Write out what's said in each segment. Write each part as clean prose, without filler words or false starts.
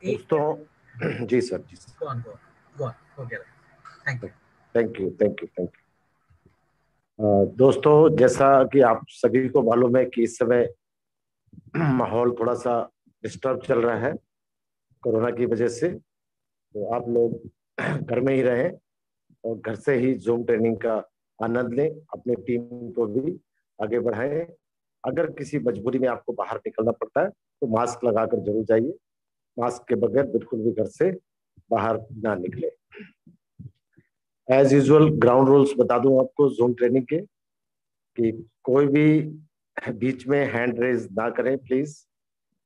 दोस्तों जी सर जी sir thank you thank you thank you. दोस्तों जैसा कि आप सभी को मालूम है कि इस समय माहौल थोड़ा सा डिस्टर्ब चल रहा है कोरोना की वजह से, तो आप लोग घर में ही रहें और घर से ही जूम ट्रेनिंग का आनंद लें, अपने टीम को भी आगे बढ़ाएं। अगर किसी मजबूरी में आपको बाहर निकलना पड़ता है तो मास्क लगाकर जरूर जाइए, मास्क के बगैर बिल्कुल भी घर से बाहर ना निकले। एज यूजुअल ग्राउंड रूल्स बता दूं आपको जूम ट्रेनिंग के, कि कोई भी बीच में हैंड रेज ना करें प्लीज,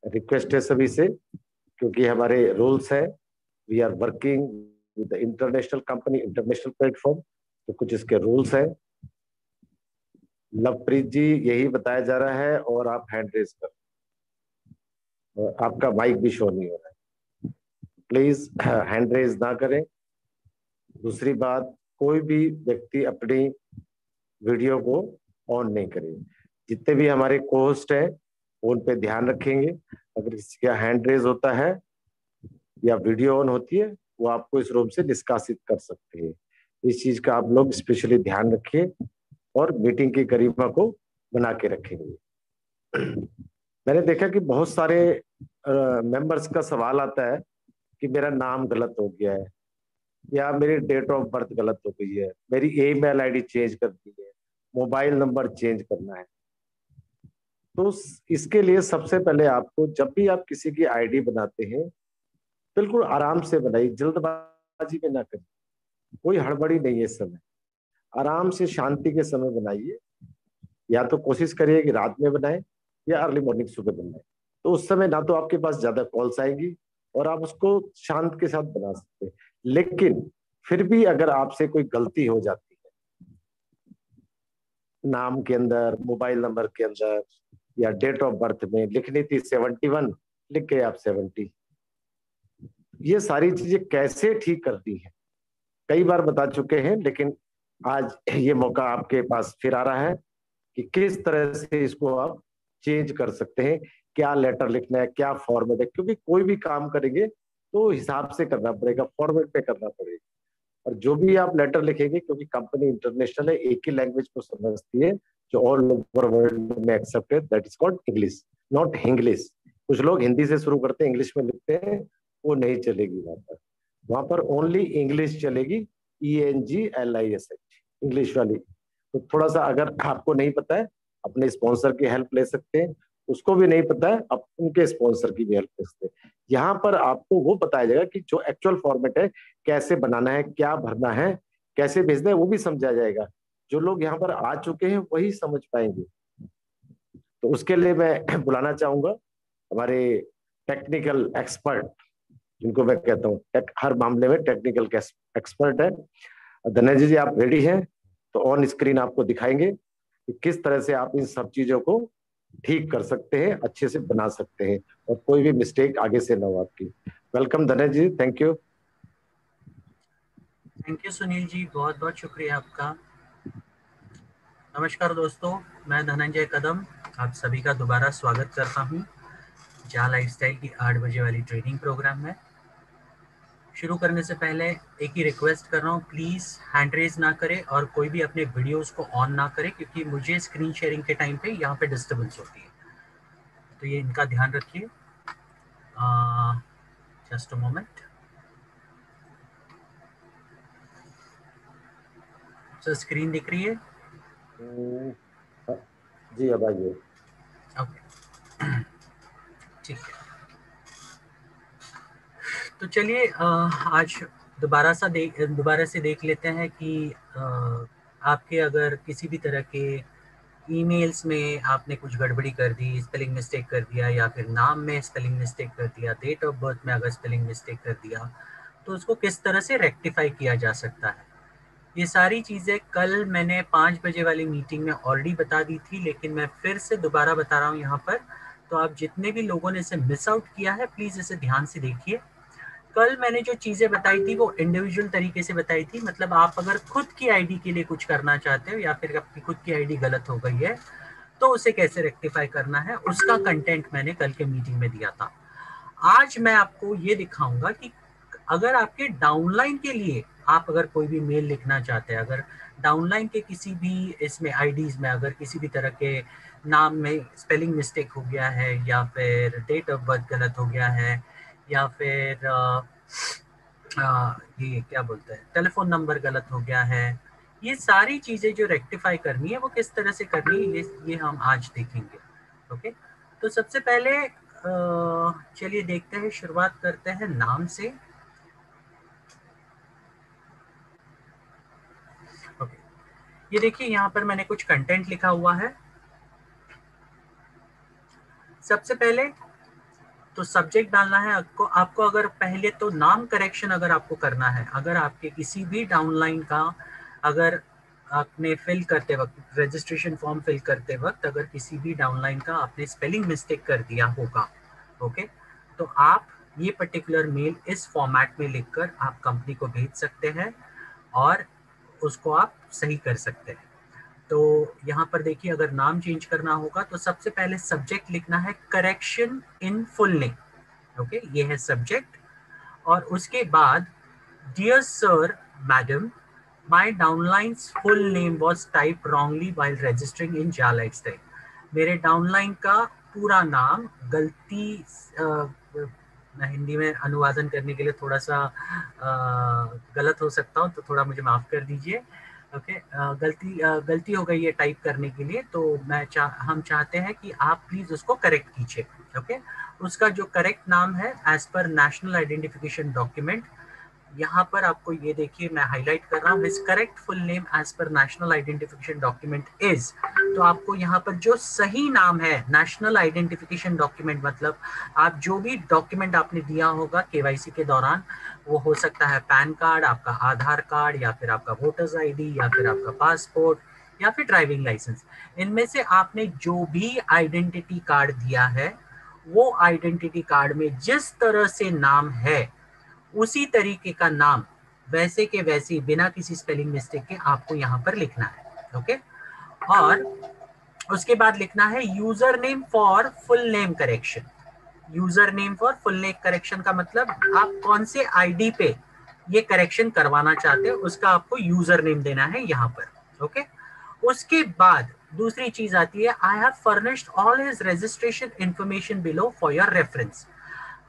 रिक्वेस्ट है सभी से, क्योंकि हमारे रूल्स है, we are working with international company, international platform, तो कुछ इसके रूल्स हैं। लवप्रीत जी यही बताया जा रहा है और आप हैंड रेज कर, और आपका माइक भी शो नहीं हो रहा है, प्लीज हैंड रेज ना करें। दूसरी बात, कोई भी व्यक्ति अपनी वीडियो को ऑन नहीं करे। जितने भी हमारे कोस्ट है उन पे ध्यान रखेंगे, अगर किसी का हैंड रेज होता है या वीडियो ऑन होती है वो आपको इस रूम से निष्कासित कर सकते हैं। इस चीज का आप लोग स्पेशली ध्यान रखिए और मीटिंग की गरिमा को बना के रखेंगे। मैंने देखा कि बहुत सारे मेंबर्स का सवाल आता है कि मेरा नाम गलत हो गया है, या मेरी डेट ऑफ बर्थ गलत हो गई है, मेरी ईमेल आईडी चेंज कर दी है, मोबाइल नंबर चेंज करना है। तो इसके लिए सबसे पहले आपको, जब भी आप किसी की आईडी बनाते हैं, बिल्कुल आराम से बनाइए, जल्दबाजी में ना करिए, कोई हड़बड़ी नहीं है इस समय, आराम से शांति के समय बनाइए। या तो कोशिश करिए कि रात में बनाएं या अर्ली मॉर्निंग सुबह बनाएं, तो उस समय ना तो आपके पास ज्यादा कॉल्स आएंगी और आप उसको शांत के साथ बना सकते हैं। लेकिन फिर भी अगर आपसे कोई गलती हो जाती है, नाम के अंदर, मोबाइल नंबर के अंदर, या डेट ऑफ बर्थ में लिखनी थी 71, लिख के आप 70, ये सारी चीजें कैसे ठीक करनी है कई बार बता चुके हैं, लेकिन आज ये मौका आपके पास फिर आ रहा है कि किस तरह से इसको आप चेंज कर सकते हैं, क्या लेटर लिखना है, क्या फॉर्मेट है, क्योंकि कोई भी काम करेंगे तो हिसाब से करना पड़ेगा, फॉर्मेट पे करना पड़ेगा। और जो भी आप लेटर लिखेंगे, क्योंकि कंपनी इंटरनेशनल है, एक ही लैंग्वेज को समझती है जो ऑल ओवर वर्ल्ड में accepted, that is called English, not Hinglish. कुछ लोग हिंदी से शुरू करते हैं, इंग्लिश में लिखते हैं, वो नहीं चलेगी वहां पर ओनली इंग्लिश चलेगी, ENGLISH, इंग्लिश वाली। तो थोड़ा सा अगर आपको नहीं पता है, अपने स्पॉन्सर की हेल्प ले सकते हैं, उसको भी नहीं पता है, आप उनके स्पॉन्सर की भी हेल्प ले सकते हैं। यहाँ पर आपको वो बताया जाएगा कि जो एक्चुअल फॉर्मेट है कैसे बनाना है, क्या भरना है, कैसे भेजना है, वो भी समझा जाएगा। जो लोग यहाँ पर आ चुके हैं वही समझ पाएंगे। तो उसके लिए मैं बुलाना चाहूंगा हमारे टेक्निकल एक्सपर्ट, जिनको मैं कहता हूँ हर मामले में टेक्निकल एक्सपर्ट है। धनंजय जी आप रेडी हैं तो ऑन स्क्रीन आपको दिखाएंगे कि किस तरह से आप इन सब चीजों को ठीक कर सकते हैं, अच्छे से बना सकते हैं, और कोई भी मिस्टेक आगे से ना हो आपकी। Welcome Dhananjay ji, thank you. Thank you Sunil ji, बहुत बहुत शुक्रिया आपका। नमस्कार दोस्तों, मैं धनंजय कदम आप सभी का दोबारा स्वागत करता हूं जा लाइफस्टाइल की 8 बजे वाली ट्रेनिंग प्रोग्राम में। शुरू करने से पहले एक ही रिक्वेस्ट कर रहा हूँ, प्लीज़ हैंड रेज ना करें और कोई भी अपने वीडियोस को ऑन ना करे, क्योंकि मुझे स्क्रीन शेयरिंग के टाइम पे यहाँ पे डिस्टर्बेंस होती है, तो ये इनका ध्यान रखिए। Just a moment. Sir screen दिख रही है? जी अब आइए। ओके ठीक है, तो चलिए आज दोबारा से देख लेते हैं कि आपके अगर किसी भी तरह के ईमेल्स में आपने कुछ गड़बड़ी कर दी, स्पेलिंग मिस्टेक कर दिया, या फिर नाम में स्पेलिंग मिस्टेक कर दिया, डेट ऑफ बर्थ में अगर स्पेलिंग मिस्टेक कर दिया, तो उसको किस तरह से रेक्टिफाई किया जा सकता है। ये सारी चीज़ें कल मैंने 5 बजे वाली मीटिंग में ऑलरेडी बता दी थी, लेकिन मैं फिर से दोबारा बता रहा हूँ यहाँ पर। तो आप जितने भी लोगों ने इसे मिस आउट किया है, प्लीज़ इसे ध्यान से देखिए। कल मैंने जो चीज़ें बताई थी वो इंडिविजुअल तरीके से बताई थी, मतलब आप अगर खुद की आईडी के लिए कुछ करना चाहते हो या फिर आपकी खुद की आईडी गलत हो गई है तो उसे कैसे रेक्टिफाई करना है, उसका कंटेंट मैंने कल के मीटिंग में दिया था। आज मैं आपको ये दिखाऊंगा कि अगर आपके डाउनलाइन के लिए आप अगर कोई भी मेल लिखना चाहते हैं, अगर डाउनलाइन के किसी भी इसमें आईडीज में अगर किसी भी तरह के नाम में स्पेलिंग मिस्टेक हो गया है, या फिर डेट ऑफ बर्थ गलत हो गया है, या फिर ये क्या बोलते हैं टेलीफोन नंबर गलत हो गया है, ये सारी चीजें जो रेक्टिफाई करनी है वो किस तरह से करनी है, ये हम आज देखेंगे। ओके, तो सबसे पहले चलिए देखते हैं, शुरुआत करते हैं नाम से। ओके, ये देखिए यहाँ पर मैंने कुछ कंटेंट लिखा हुआ है। सबसे पहले तो सब्जेक्ट डालना है आपको अगर पहले तो नाम करेक्शन अगर आपको करना है, अगर आपके किसी भी डाउनलाइन का अगर आपने फिल करते वक्त रजिस्ट्रेशन फॉर्म फिल करते वक्त अगर किसी भी डाउनलाइन का आपने स्पेलिंग मिस्टेक कर दिया होगा, ओके, तो आप ये पर्टिकुलर मेल इस फॉर्मेट में लिखकर आप कंपनी को भेज सकते हैं और उसको आप सही कर सकते हैं। तो यहाँ पर देखिए, अगर नाम चेंज करना होगा तो सबसे पहले सब्जेक्ट लिखना है correction in full name. Okay, ये है सब्जेक्ट। और उसके बाद dear sir madam, my downline's full name was type wrongly while registering in Java Xtech. मेरे डाउनलाइन का पूरा नाम गलती मैं हिंदी में अनुवादन करने के लिए थोड़ा सा गलत हो सकता हूँ, तो थोड़ा मुझे माफ कर दीजिए। ओके, गलती हो गई है टाइप करने के लिए, तो हम चाहते हैं कि आप प्लीज उसको करेक्ट कीजिए। ओके, उसका जो करेक्ट नाम है as per national identification document, यहाँ पर आपको ये देखिए मैं हाईलाइट कर रहा हूँ, his correct full name as per national identification document is. तो आपको यहाँ पर जो सही नाम है नेशनल आइडेंटिफिकेशन डॉक्यूमेंट, मतलब आप जो भी डॉक्यूमेंट आपने दिया होगा केवाईसी के दौरान, वो हो सकता है पैन कार्ड, आपका आधार कार्ड, या फिर आपका वोटर्स आईडी, या फिर आपका पासपोर्ट, या फिर ड्राइविंग लाइसेंस, इनमें से आपने जो भी आइडेंटिटी कार्ड दिया है वो आइडेंटिटी कार्ड में जिस तरह से नाम है उसी तरीके का नाम वैसे के वैसे बिना किसी स्पेलिंग मिस्टेक के आपको यहाँ पर लिखना है। ओके, और उसके बाद लिखना है user name for full name correction. User name for full name correction का मतलब आप कौन से आईडी पे ये करेक्शन करवाना चाहते हो उसका आपको यूजर नेम देना है यहाँ पर। ओके, उसके बाद दूसरी चीज आती है, I have furnished all his registration information below for your reference.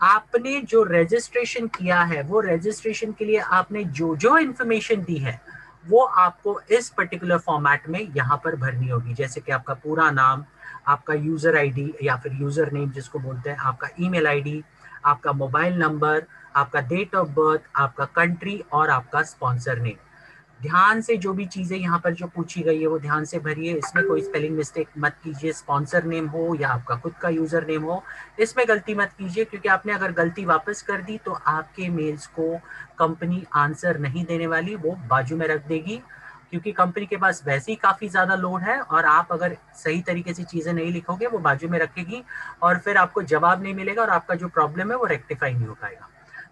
आपने जो रजिस्ट्रेशन किया है वो रजिस्ट्रेशन के लिए आपने जो जो इंफॉर्मेशन दी है वो आपको इस पर्टिकुलर फॉर्मेट में यहाँ पर भरनी होगी, जैसे कि आपका पूरा नाम, आपका यूजर आईडी या फिर यूजर नेम जिसको बोलते हैं, आपका ईमेल आईडी, आपका मोबाइल नंबर, आपका डेट ऑफ बर्थ, आपका कंट्री और आपका स्पॉन्सर नेम। ध्यान से जो भी चीजें यहाँ पर जो पूछी गई है वो ध्यान से भरिए, इसमें कोई स्पेलिंग मिस्टेक मत कीजिए। स्पॉन्सर नेम हो या आपका खुद का यूजर नेम हो, इसमें गलती मत कीजिए, क्योंकि आपने अगर गलती वापस कर दी तो आपके मेल्स को कंपनी आंसर नहीं देने वाली, वो बाजू में रख देगी, क्योंकि कंपनी के पास वैसे ही काफी ज्यादा लोड है और आप अगर सही तरीके से चीजें नहीं लिखोगे वो बाजू में रखेगी और फिर आपको जवाब नहीं मिलेगा और आपका जो प्रॉब्लम है वो रेक्टिफाई नहीं हो पाएगा।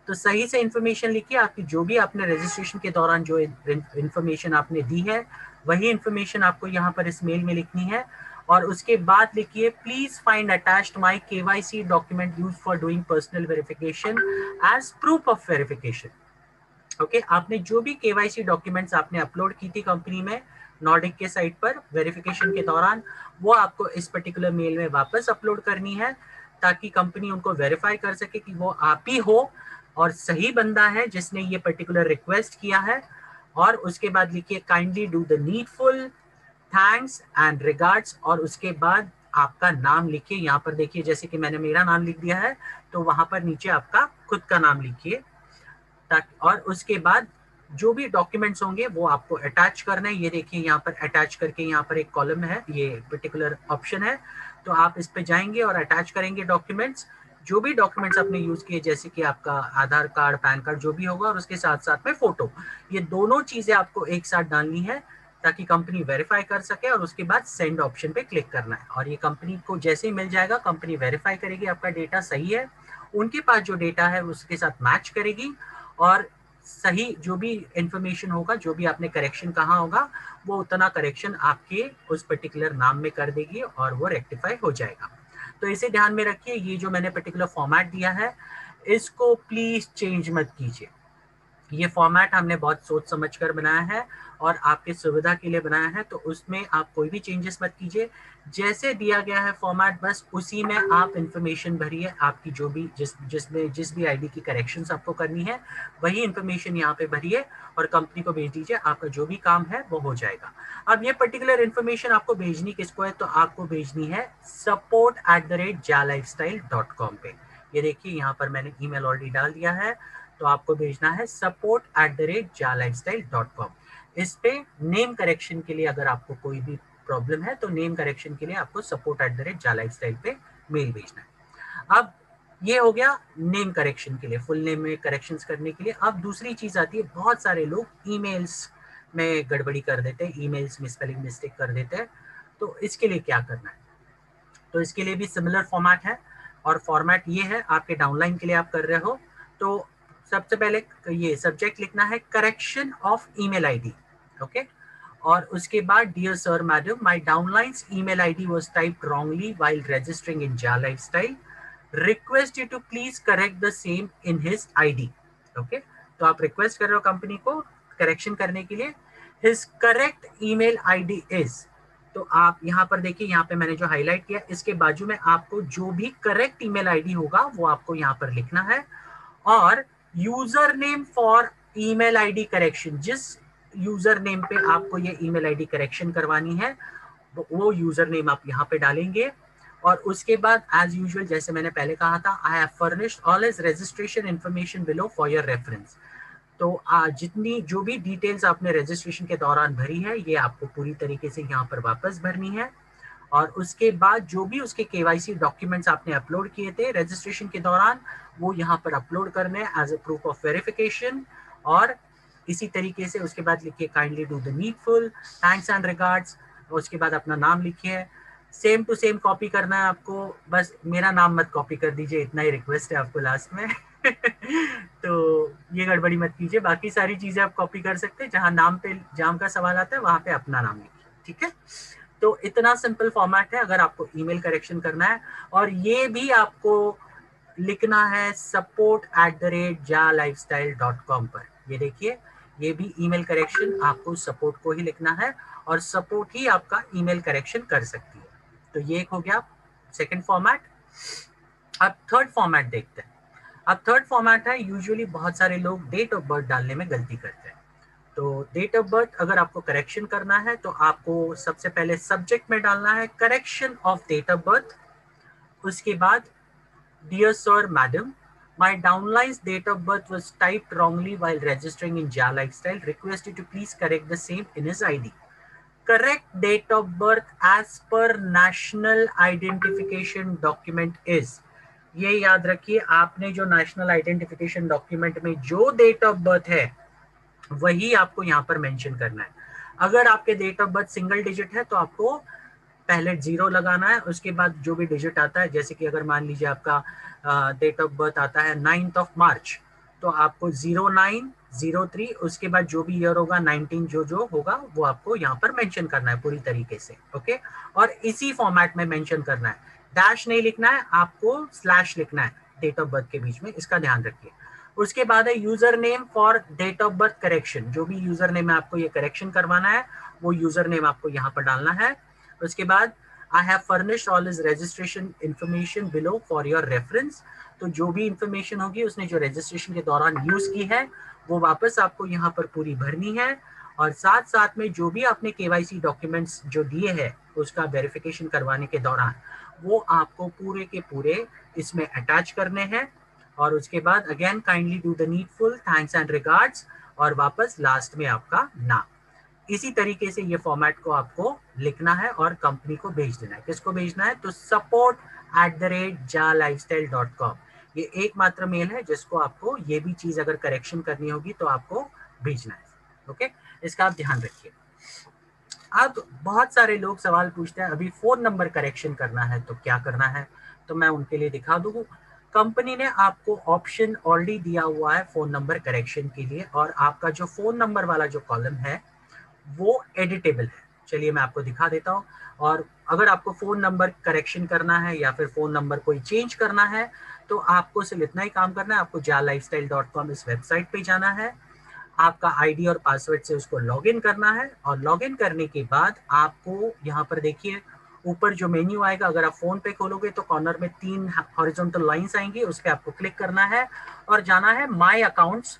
तो सही से इंफॉर्मेशन लिखिए, आपकी जो भी आपने रजिस्ट्रेशन के दौरान जो इंफॉर्मेशन आपने दी है वही इंफॉर्मेशन आपको यहाँ पर इस मेल में लिखनी है। और उसके बाद लिखिए, please find attached my KYC document used for doing personal verification as proof of verification. Okay, आपने जो भी केवाईसी डॉक्यूमेंट्स आपने अपलोड की थी कंपनी में नॉर्डिक के साइट पर वेरिफिकेशन के दौरान, वो आपको इस पर्टिकुलर मेल में वापस अपलोड करनी है, ताकि कंपनी उनको वेरीफाई कर सके कि वो आप ही हो और सही बंदा है जिसने ये पर्टिकुलर रिक्वेस्ट किया है। और उसके बाद लिखिए, kindly do the needful, thanks and regards, और उसके बाद आपका नाम लिखिए। यहाँ पर देखिए, जैसे कि मैंने मेरा नाम लिख दिया है तो वहां पर नीचे आपका खुद का नाम लिखिए, और उसके बाद जो भी डॉक्यूमेंट्स होंगे वो आपको अटैच करना है। ये देखिए यहाँ पर अटैच करके यहाँ पर एक कॉलम है, ये पर्टिकुलर ऑप्शन है, तो आप इस पे जाएंगे और अटैच करेंगे डॉक्यूमेंट्स, जो भी डॉक्यूमेंट्स आपने यूज किए, जैसे कि आपका आधार कार्ड, पैन कार्ड, जो भी होगा, और उसके साथ साथ में फोटो। ये दोनों चीजें आपको एक साथ डालनी है ताकि कंपनी वेरीफाई कर सके, और उसके बाद सेंड ऑप्शन पे क्लिक करना है। और ये कंपनी को जैसे ही मिल जाएगा, कंपनी वेरीफाई करेगी आपका डेटा सही है, उनके पास जो डेटा है उसके साथ मैच करेगी, और सही जो भी इंफॉर्मेशन होगा, जो भी आपने करेक्शन कहा होगा, वो उतना करेक्शन आपके उस पर्टिकुलर नाम में कर देगी और वो रेक्टिफाई हो जाएगा। तो इसे ध्यान में रखिए, ये जो मैंने पर्टिकुलर फॉर्मेट दिया है इसको प्लीज चेंज मत कीजिए। ये फॉर्मेट हमने बहुत सोच समझ कर बनाया है और आपके सुविधा के लिए बनाया है, तो उसमें आप कोई भी चेंजेस मत कीजिए। जैसे दिया गया है फॉर्मेट बस उसी में आप इंफॉर्मेशन भरिए, आपकी जो भी जिस भी आईडी की करेक्शंस आपको करनी है वही इंफॉर्मेशन यहाँ पे भरिए और कंपनी को भेज दीजिए, आपका जो भी काम है वो हो जाएगा। अब ये पर्टिकुलर इंफॉर्मेशन आपको भेजनी किसको है, तो आपको भेजनी है support@jalifestyle.com पे। ये देखिए यहाँ पर मैंने ईमेल ऑलरेडी डाल दिया है, तो आपको भेजना है support@jalifestyle.com। इस पे नेम करेक्शन के लिए अगर आपको कोई भी प्रॉब्लम है तो नेम करेक्शन के लिए आपको support@jalifestyle पे मेल भेजना है। अब ये हो गया नेम करेक्शन के लिए, फुल नेम में करेक्शंस करने के लिए। अब दूसरी चीज आती है, बहुत सारे लोग ईमेल्स में गड़बड़ी कर देते हैं, ईमेल्स में स्पेलिंग मिस्टेक कर देते हैं, तो इसके लिए क्या करना है, तो इसके लिए भी सिमिलर फॉर्मेट है और फॉर्मेट ये है, आपके डाउनलाइन के लिए आप कर रहे हो तो सबसे पहले ये सब्जेक्ट लिखना है correction of email ID, okay. और उसके बाद dear sir madam, my downlines email ID was typed wrongly while registering in जा lifestyle, request you to please correct the same in his ID, okay. तो आप request कर रहे हो company को करेक्शन करने के लिए। His correct email ID is, तो आप यहाँ पर देखिए, यहाँ पे मैंने जो हाईलाइट किया इसके बाजू में आपको जो भी करेक्ट ईमेल आईडी होगा वो आपको यहाँ पर लिखना है। और user name for email ID correction, जिस यूजर नेम पे आपको ये ईमेल आईडी करेक्शन करवानी है वो यूजर नेम आप यहाँ पे डालेंगे। और उसके बाद एज यूजुअल जैसे मैंने पहले कहा था, I have furnished all his registration information below for your reference. तो जितनी जो भी डिटेल्स आपने रजिस्ट्रेशन के दौरान भरी है ये आपको पूरी तरीके से यहाँ पर वापस भरनी है। और उसके बाद जो भी उसके केवाईसी डॉक्यूमेंट्स आपने अपलोड किए थे रजिस्ट्रेशन के दौरान वो यहाँ पर अपलोड करने as a proof of verification. और इसी तरीके से उसके बाद लिखिए kindly do the needful, thanks and regards, उसके बाद अपना नाम लिखिए। सेम टू सेम कॉपी करना है आपको, बस मेरा नाम मत कॉपी कर दीजिए, इतना ही रिक्वेस्ट है आपको लास्ट में तो ये गड़बड़ी मत कीजिए, बाकी सारी चीजें आप कॉपी कर सकते हैं, जहां नाम पे जाम का सवाल आता है वहां पे अपना नाम लिखिए, ठीक है। तो इतना सिंपल फॉर्मेट है अगर आपको ईमेल करेक्शन करना है। और ये भी आपको लिखना है support@jalifestyle.com पर। ये देखिए ये भी ईमेल करेक्शन आपको सपोर्ट को ही लिखना है और सपोर्ट ही आपका ईमेल करेक्शन कर सकती है। तो ये एक हो गया सेकंड फॉर्मेट। अब थर्ड फॉर्मेट देखते हैं। अब थर्ड फॉर्मेट है, यूजुअली बहुत सारे लोग डेट ऑफ बर्थ डालने में गलती करते हैं। तो डेट ऑफ बर्थ अगर आपको करेक्शन करना है तो आपको सबसे पहले सब्जेक्ट में डालना है correction of date of birth. उसके बाद dear sir madam, my downline's date of birth was typed wrongly while registering in Ja Lifestyle, request you to please correct the same in his ID. Correct date of birth as per national identification document is, ये याद रखिए आपने जो national identification document में जो date of birth है वही आपको यहाँ पर मेंशन करना है। अगर आपके date of birth single digit है तो आपको पहले 0 लगाना है, उसके बाद जो भी डिजिट आता है, जैसे कि अगर मान लीजिए आपका डेट ऑफ बर्थ आता है 9 मार्च, तो आपको 0903 उसके बाद जो भी ईयर होगा 19 जो होगा वो आपको यहाँ पर मेंशन करना है पूरी तरीके से, ओके। और इसी फॉर्मेट में मेंशन करना है, डैश नहीं लिखना है, आपको स्लैश लिखना है डेट ऑफ बर्थ के बीच में, इसका ध्यान रखिए। उसके बाद है user name for date of birth correction, जो भी यूजर नेम है आपको ये करेक्शन करवाना है वो यूजर नेम आपको यहाँ पर डालना है। उसके बाद I have furnished all his registration information below for your reference, तो जो भी इंफॉर्मेशन होगी उसने जो रजिस्ट्रेशन के दौरान यूज की है वो वापस आपको यहाँ पर पूरी भरनी है। और साथ साथ में जो भी आपने केवाईसी डॉक्यूमेंट्स जो दिए हैं उसका वेरिफिकेशन करवाने के दौरान वो आपको पूरे के पूरे इसमें अटैच करने हैं। और उसके बाद again kindly do the needful, thanks and regards, और वापस लास्ट में आपका नाम। इसी तरीके से ये फॉर्मेट को आपको लिखना है और कंपनी को भेज देना है। किसको भेजना है, तो support@jalifestyle.com। ये एकमात्र मेल है जिसको आपको ये भी चीज अगर करेक्शन करनी होगी तो आपको भेजना है, ओके। इसका आप ध्यान रखिए। अब बहुत सारे लोग सवाल पूछते हैं अभी फोन नंबर करेक्शन करना है तो क्या करना है, तो मैं उनके लिए दिखा दूं। कंपनी ने आपको ऑप्शन ऑलरेडी दिया हुआ है फोन नंबर करेक्शन के लिए, और आपका जो फोन नंबर वाला जो कॉलम है वो एडिटेबल है। चलिए मैं आपको दिखा देता हूँ। और अगर आपको फ़ोन नंबर करेक्शन करना है या फिर फ़ोन नंबर कोई चेंज करना है तो आपको सिर्फ इतना ही काम करना है, आपको jalifestyle.com इस वेबसाइट पे जाना है, आपका आईडी और पासवर्ड से उसको लॉगिन करना है, और लॉगिन करने के बाद आपको यहाँ पर देखिए ऊपर जो मेन्यू आएगा, अगर आप फोन पे खोलोगे तो कॉर्नर में 3 हॉरिजॉन्टल लाइंस आएंगी, उस पर आपको क्लिक करना है और जाना है माय अकाउंट्स,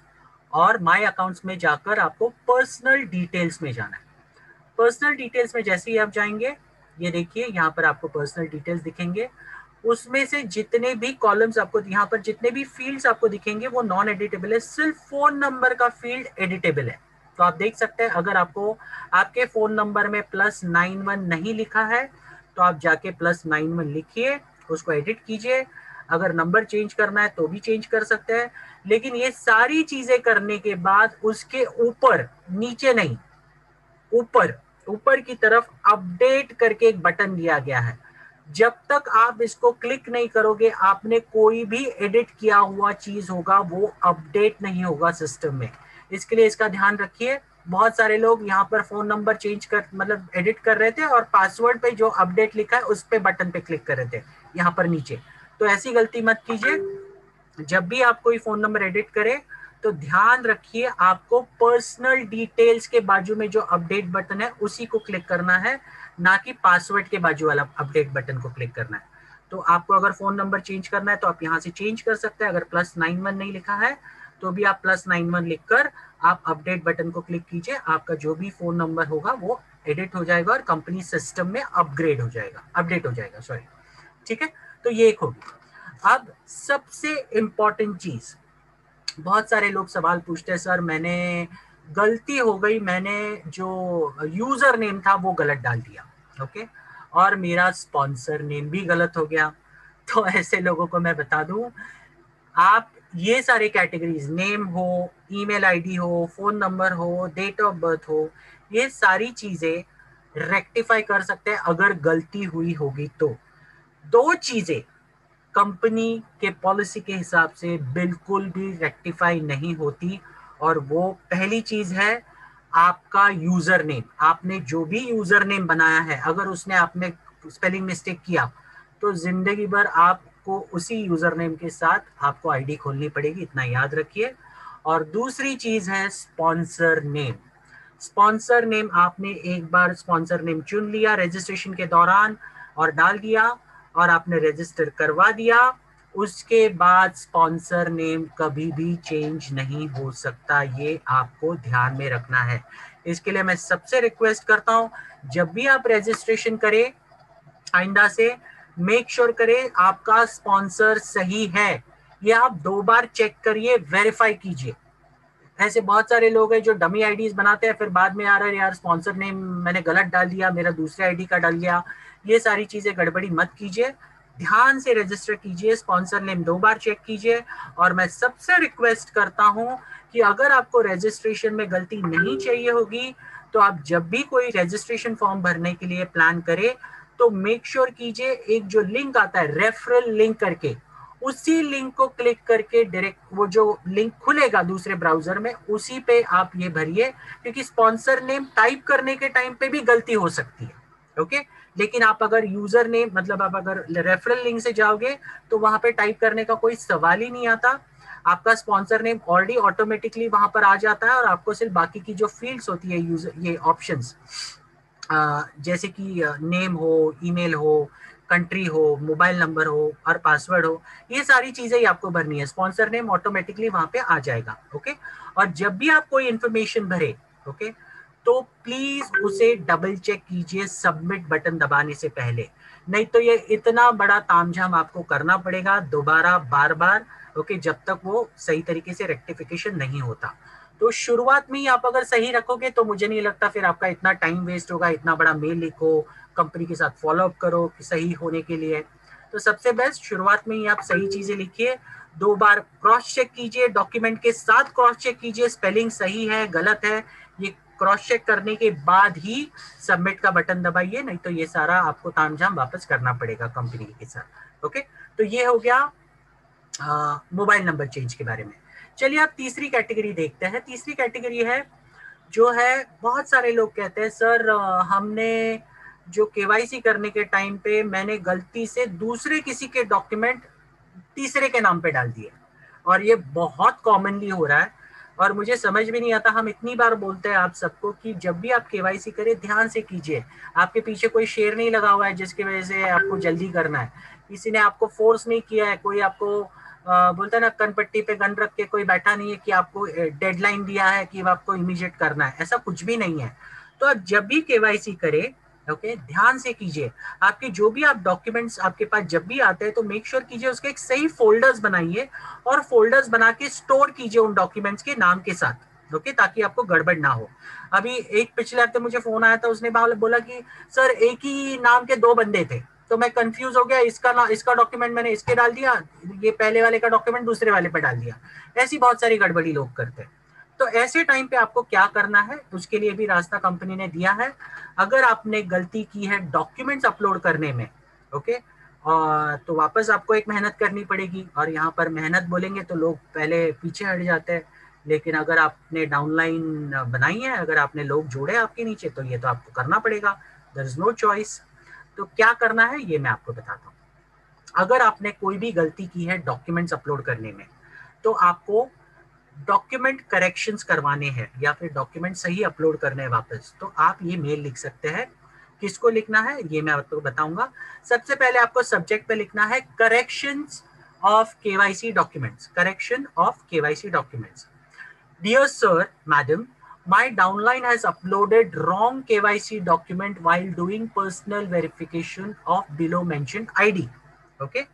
और माय अकाउंट्स में जाकर आपको पर्सनल डिटेल्स में जाना है। पर्सनल डिटेल्स में जैसे ही आप जाएंगे, ये देखिए यहाँ पर आपको पर्सनल डिटेल्स दिखेंगे, उसमें से जितने भी कॉलम्स आपको यहाँ पर जितने भी फील्ड्स आपको दिखेंगे वो नॉन एडिटेबल है, सिर्फ फोन नंबर का फील्ड एडिटेबल है। तो आप देख सकते हैं अगर आपको आपके फोन नंबर में +91 नहीं लिखा है तो आप जाके +91 लिखिए, उसको एडिट कीजिए। अगर नंबर चेंज करना है तो भी चेंज कर सकते हैं, लेकिन ये सारी चीजें करने के बाद उसके ऊपर, नीचे नहीं, ऊपर ऊपर की तरफ अपडेट करके एक बटन दिया गया है। जब तक आप इसको क्लिक नहीं करोगे, आपने कोई भी एडिट किया हुआ चीज होगा वो अपडेट नहीं होगा सिस्टम में। इसके लिए इसका ध्यान रखिए। बहुत सारे लोग यहाँ पर फोन नंबर चेंज कर मतलब एडिट कर रहे थे और पासवर्ड पे जो अपडेट लिखा है उस पे बटन पे क्लिक कर रहे थे यहाँ पर नीचे। तो ऐसी गलती मत कीजिए। जब भी आप कोई फोन नंबर एडिट करें तो ध्यान रखिए आपको पर्सनल डिटेल्स के बाजू में जो अपडेट बटन है उसी को क्लिक करना है, ना कि पासवर्ड के बाजू वाला अपडेट बटन को क्लिक करना है। तो आपको अगर फोन नंबर चेंज करना है तो आप यहाँ से चेंज कर सकते हैं। अगर +91 नहीं लिखा है तो भी आप +91 लिखकर आप अपडेट बटन को क्लिक कीजिए, आपका जो भी फोन नंबर होगा वो एडिट हो जाएगा और कंपनी सिस्टम में अपग्रेड हो जाएगा, अपडेट हो जाएगा, सॉरी। ठीक है, तो ये एक होगी। अब सबसे इंपॉर्टेंट चीज, बहुत सारे लोग सवाल पूछते हैं, सर मैंने गलती हो गई, मैंने जो यूजर नेम था वो गलत डाल दिया, ओके, और मेरा स्पॉन्सर नेम भी गलत हो गया। तो ऐसे लोगों को मैं बता दूं, आप ये सारे कैटेगरीज, नेम हो, ईमेल आईडी हो, फोन नंबर हो, डेट ऑफ बर्थ हो, ये सारी चीजें रेक्टिफाई कर सकते हैं अगर गलती हुई होगी तो। दो चीजें कंपनी के पॉलिसी के हिसाब से बिल्कुल भी रेक्टिफाई नहीं होती, और वो पहली चीज है आपका यूजर नेम। आपने जो भी यूजर नेम बनाया है, अगर उसने आपने स्पेलिंग मिस्टेक किया तो जिंदगी भर आपको उसी यूजर नेम के साथ आपको आईडी खोलनी पड़ेगी, इतना याद रखिए। और दूसरी चीज है स्पॉन्सर नेम। स्पॉन्सर नेम आपने एक बार स्पॉन्सर नेम चुन लिया रजिस्ट्रेशन के दौरान और डाल दिया और आपने रजिस्टर करवा दिया, उसके बाद स्पॉन्सर नेम कभी भी चेंज नहीं हो सकता, ये आपको ध्यान में रखना है। इसके लिए मैं सबसे रिक्वेस्ट करता हूं, जब भी आप रजिस्ट्रेशन करें आइंदा से मेक श्योर करें आपका स्पॉन्सर सही है, ये आप 2 बार चेक करिए, वेरीफाई कीजिए। ऐसे बहुत सारे लोग हैं जो डमी आईडीज बनाते हैं, फिर बाद में आ रहा है यार स्पॉन्सर नेम मैंने गलत डाल दिया, मेरा दूसरे आईडी का डाल गया। ये सारी चीजें गड़बड़ी मत कीजिए, ध्यान से रजिस्टर कीजिए, स्पॉन्सर नेम 2 बार चेक कीजिए। और मैं सबसे रिक्वेस्ट करता हूं कि अगर आपको रजिस्ट्रेशन में गलती नहीं चाहिए होगी तो आप जब भी कोई रजिस्ट्रेशन फॉर्म भरने के लिए प्लान करें तो मेक श्योर कीजिए एक जो लिंक आता है रेफरल लिंक करके, उसी लिंक को क्लिक करके डायरेक्ट वो जो लिंक खुलेगा दूसरे ब्राउजर में उसी पे आप ये भरिए, क्योंकि स्पॉन्सर नेम टाइप करने के टाइम पे भी गलती हो सकती है, ओके। लेकिन आप अगर यूजर नेम मतलब आप अगर रेफरल लिंक से जाओगे तो वहां पे टाइप करने का कोई सवाल ही नहीं आता, आपका स्पॉन्सर नेम ऑलरेडी ऑटोमेटिकली वहां पर आ जाता है और आपको सिर्फ बाकी की जो फील्ड्स होती है यूजर ये ऑप्शंस जैसे कि नेम हो, ईमेल हो, कंट्री हो, मोबाइल नंबर हो और पासवर्ड हो, ये सारी चीजें ही आपको भरनी है, स्पॉन्सर नेम ऑटोमेटिकली वहां पे आ जाएगा, ओके। और जब भी आप कोई इंफॉर्मेशन भरे, ओके, तो प्लीज उसे डबल चेक कीजिए सबमिट बटन दबाने से पहले, नहीं तो ये इतना बड़ा तामझाम आपको करना पड़ेगा दोबारा बार बार, ओके, जब तक वो सही तरीके से रेक्टिफिकेशन नहीं होता। तो शुरुआत में ही आप अगर सही रखोगे तो मुझे नहीं लगता फिर आपका इतना टाइम वेस्ट होगा, इतना बड़ा मेल लिखो, कंपनी के साथ फॉलोअप करो सही होने के लिए। तो सबसे बेस्ट शुरुआत में ही आप सही चीजें लिखिए, 2 बार क्रॉस चेक कीजिए, डॉक्यूमेंट के साथ क्रॉस चेक कीजिए, स्पेलिंग सही है गलत है, ये क्रॉस चेक करने के बाद ही सबमिट का बटन दबाइए, नहीं तो ये सारा आपको तामझाम वापस करना पड़ेगा कंपनी के साथ, ओके। तो ये हो गया मोबाइल नंबर चेंज के बारे में। चलिए आप तीसरी कैटेगरी देखते हैं। तीसरी कैटेगरी है जो है बहुत सारे लोग कहते हैं सर हमने जो केवाईसी करने के टाइम पे मैंने गलती से दूसरे किसी के डॉक्यूमेंट तीसरे के नाम पे डाल दिए, और ये बहुत कॉमनली हो रहा है। और मुझे समझ भी नहीं आता, हम इतनी बार बोलते हैं आप सबको कि जब भी आप केवाईसी करें ध्यान से कीजिए। आपके पीछे कोई शेर नहीं लगा हुआ है जिसकी वजह से आपको जल्दी करना है, किसी ने आपको फोर्स नहीं किया है, कोई आपको बोलता है ना कनपट्टी पे गन रख के कोई बैठा नहीं है कि आपको डेडलाइन दिया है कि आपको इमीडिएट करना है, ऐसा कुछ भी नहीं है। तो आप जब भी केवाईसी करें ओके ध्यान से कीजिए। आपके जो भी आप डॉक्यूमेंट्स आपके पास जब भी आते हैं तो मेक श्योर कीजिए उसके एक सही फोल्डर्स बनाइए और फोल्डर्स बना के स्टोर कीजिए उन डॉक्यूमेंट्स के नाम के साथ, ओके, ताकि आपको गड़बड़ ना हो। अभी एक पिछले हफ्ते मुझे फोन आया था, उसने बोला कि सर एक ही नाम के 2 बंदे थे, तो मैं कंफ्यूज हो गया, इसका डॉक्यूमेंट मैंने इसके डाल दिया, ये पहले वाले का डॉक्यूमेंट दूसरे वाले पे डाल दिया। ऐसी बहुत सारी गड़बड़ी लोग करते हैं। तो ऐसे टाइम पे आपको क्या करना है, उसके लिए भी रास्ता कंपनी ने दिया है। अगर आपने गलती की है डॉक्यूमेंट्स अपलोड करने में, ओके, तो वापस आपको एक मेहनत करनी पड़ेगी। और यहाँ पर मेहनत बोलेंगे तो लोग पहले पीछे हट जाते हैं, लेकिन अगर आपने डाउनलाइन बनाई है, अगर आपने लोग जोड़े आपके नीचे, तो ये तो आपको करना पड़ेगा, देयर इज नो चॉइस। तो क्या करना है ये मैं आपको बताता हूँ। अगर आपने कोई भी गलती की है डॉक्यूमेंट्स अपलोड करने में, तो आपको डॉक्यूमेंट करेक्शंस करवाने हैं या फिर डॉक्यूमेंट सही अपलोड करने हैं वापस, तो आप ये मेल लिख सकते हैं। किसको लिखना है ये मैं आपको बताऊंगा। सबसे पहले आपको सब्जेक्ट पे लिखना है corrections of KYC documents, correction of KYC documents. Dear sir, madam, my downline has uploaded wrong KYC document while doing personal verification of below mentioned ID. Okay.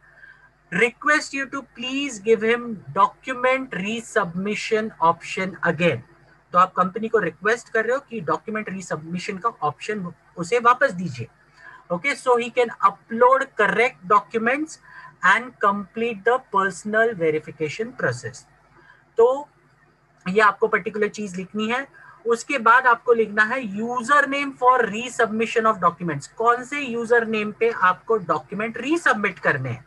Request you to please give him document resubmission option again. तो आप company को request कर रहे हो कि document रीसबमिशन का option उसे वापस दीजिए, okay, so he can upload correct documents and complete the personal verification process. तो ये आपको पर्टिकुलर चीज लिखनी है। उसके बाद आपको लिखना है user name for resubmission of documents. कौन से यूजर नेम पे आपको डॉक्यूमेंट रीसबमिट करने हैं,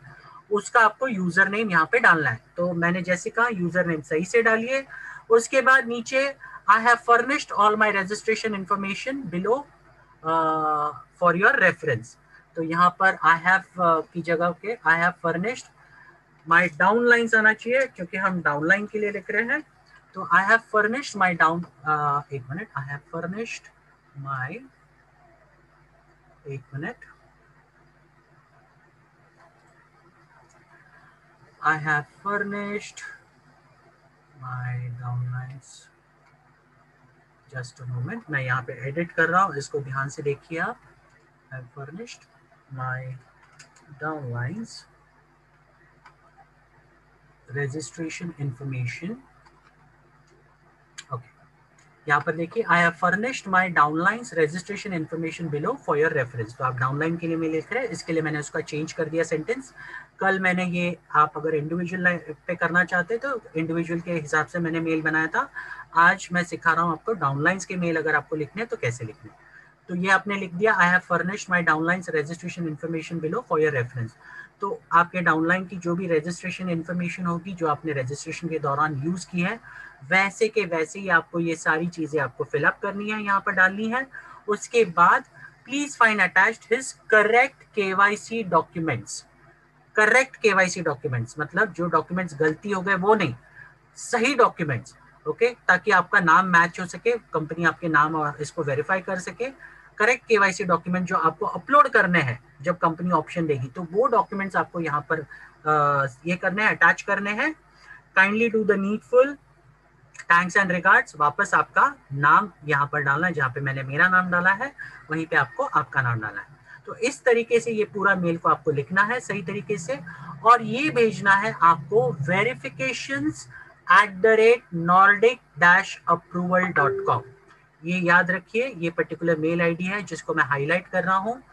उसका आपको यूजर नेम यहाँ पे डालना है। तो मैंने जैसे कहा यूजर नेम सही से डालिए। उसके बाद नीचे I have furnished all my registration information below for your reference. तो यहाँ पर आई हैव की जगह के I have furnished my downlines आना चाहिए, क्योंकि हम डाउनलाइन के लिए लिख रहे हैं। तो I have furnished my down, एक मिनट, आई हैव फर्निश्ड माई, एक minute, I have furnished my downlines, just a moment, मैं यहाँ पे एडिट कर रहा हूँ, इसको ध्यान से देखिए आप। I have furnished my downlines registration information, okay, यहाँ पर देखिए I have furnished my downlines registration information below for your reference. तो आप डाउनलाइन के लिए मैं लिख रहे हैं, इसके लिए मैंने उसका चेंज कर दिया सेंटेंस। कल मैंने ये, आप अगर इंडिविजुअल पे करना चाहते तो इंडिविजुअल के हिसाब से मैंने मेल बनाया था। आज मैं सिखा रहा हूँ आपको डाउनलाइंस के मेल अगर आपको लिखने हैं तो कैसे लिखने। तो ये आपने लिख दिया I have furnished my downlines registration information below for your reference. तो आपके डाउनलाइन की जो भी रजिस्ट्रेशन इन्फॉर्मेशन होगी जो आपने रजिस्ट्रेशन के दौरान यूज की है, वैसे के वैसे ही आपको ये सारी चीजें आपको फिलअप करनी है, यहाँ पर डालनी है। उसके बाद please find attached his correct KYC documents. Correct KYC documents मतलब जो डॉक्यूमेंट्स गलती हो गए वो नहीं, सही डॉक्यूमेंट्स, ओके, ताकि आपका नाम मैच हो सके, कंपनी आपके नाम और इसको वेरीफाई कर सके। करेक्ट केवाईसी डॉक्यूमेंट जो आपको अपलोड करने हैं जब कंपनी ऑप्शन देगी, तो वो डॉक्यूमेंट्स आपको यहाँ पर ये करने हैं, अटैच करने हैं। Kindly do the needful, thanks and regards, वापस आपका नाम यहाँ पर डालना है, जहाँ पे मैंने मेरा नाम डाला है वहीं पे आपको आपका नाम डालना है। तो इस तरीके से ये पूरा मेल को आपको लिखना है सही तरीके से, और ये भेजना है आपको verifications@nordic-approval.com। ये याद रखिए, ये पर्टिकुलर मेल आईडी है जिसको मैं हाईलाइट कर रहा हूँ,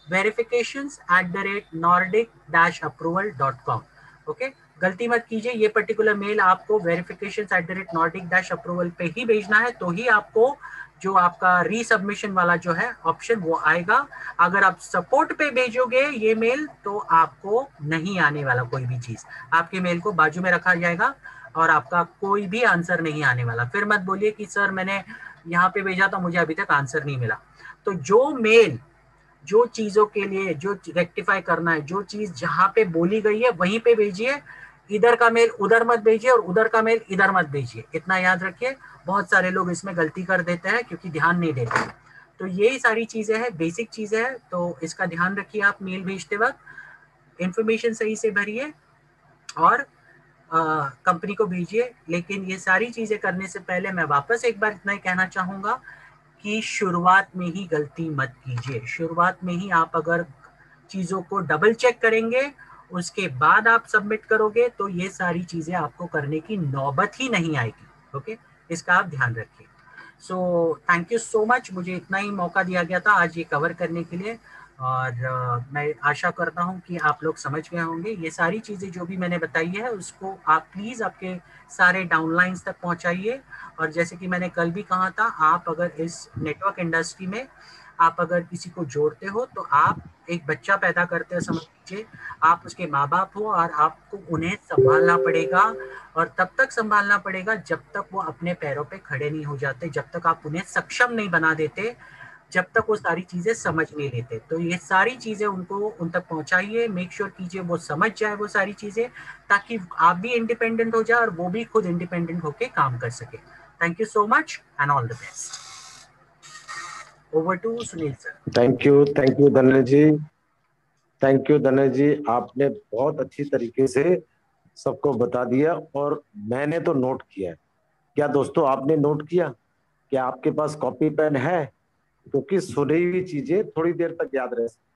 verifications@nordic-approval.com। ओके, गलती मत कीजिए, ये पर्टिकुलर मेल आपको verifications@nordic-approval पे ही भेजना है, तो ही आपको जो आपका रीसबमिशन वाला जो है ऑप्शन वो आएगा। अगर आप सपोर्ट पे भेजोगे ये मेल तो आपको नहीं आने वाला कोई भी चीज, आपके मेल को बाजू में रखा जाएगा और आपका कोई भी आंसर नहीं आने वाला। फिर मत बोलिए कि सर मैंने यहाँ पे भेजा तो मुझे अभी तक आंसर नहीं मिला। तो जो मेल, जो चीजों के लिए जो रेक्टिफाई करना है, जो चीज जहां पे बोली गई है वहीं पे भेजिए, इधर का मेल उधर मत भेजिए और उधर का मेल इधर मत भेजिए, इतना याद रखिए। बहुत सारे लोग इसमें गलती कर देते हैं क्योंकि ध्यान नहीं देते हैं। तो यही सारी चीजें हैं, बेसिक चीजें हैं, तो इसका ध्यान रखिए। आप मेल भेजते वक्त इंफॉर्मेशन सही से भरिए और कंपनी को भेजिए। लेकिन ये सारी चीजें करने से पहले मैं वापस एक बार इतना ही कहना चाहूंगा कि शुरुआत में ही गलती मत कीजिए। शुरुआत में ही आप अगर चीजों को डबल चेक करेंगे, उसके बाद आप सबमिट करोगे, तो ये सारी चीजें आपको करने की नौबत ही नहीं आएगी। ओके, इसका आप ध्यान रखिए। So thank you so much, मुझे इतना ही मौका दिया गया था आज ये कवर करने के लिए। और मैं आशा करता हूँ कि आप लोग समझ गए होंगे। ये सारी चीज़ें जो भी मैंने बताई है उसको आप प्लीज़ आपके सारे डाउनलाइंस तक पहुँचाइए। और जैसे कि मैंने कल भी कहा था, आप अगर इस नेटवर्क इंडस्ट्री में आप अगर किसी को जोड़ते हो तो आप एक बच्चा पैदा करते हो, समझ लीजिए आप उसके माँ बाप हो, और आपको उन्हें संभालना पड़ेगा। और तब तक संभालना पड़ेगा जब तक वो अपने पैरों पे खड़े नहीं हो जाते, जब तक आप उन्हें सक्षम नहीं बना देते, जब तक वो सारी चीजें समझ नहीं लेते। तो ये सारी चीजें उनको उन तक पहुंचाइए, मेक श्योर कीजिए वो समझ जाए वो सारी चीजें, ताकि आप भी इंडिपेंडेंट हो जाए और वो भी खुद इंडिपेंडेंट होके काम कर सके। Thank you so much and all the best. Over to Sunil sir. Thank you Dhananjay ji, thank you Dhananjay ji, आपने बहुत अच्छी तरीके से सबको बता दिया और मैंने तो नोट किया है। क्या दोस्तों आपने नोट किया? क्या आपके पास कॉपी पेन है? क्योंकि सुनी हुई चीजें थोड़ी देर तक याद रह सकती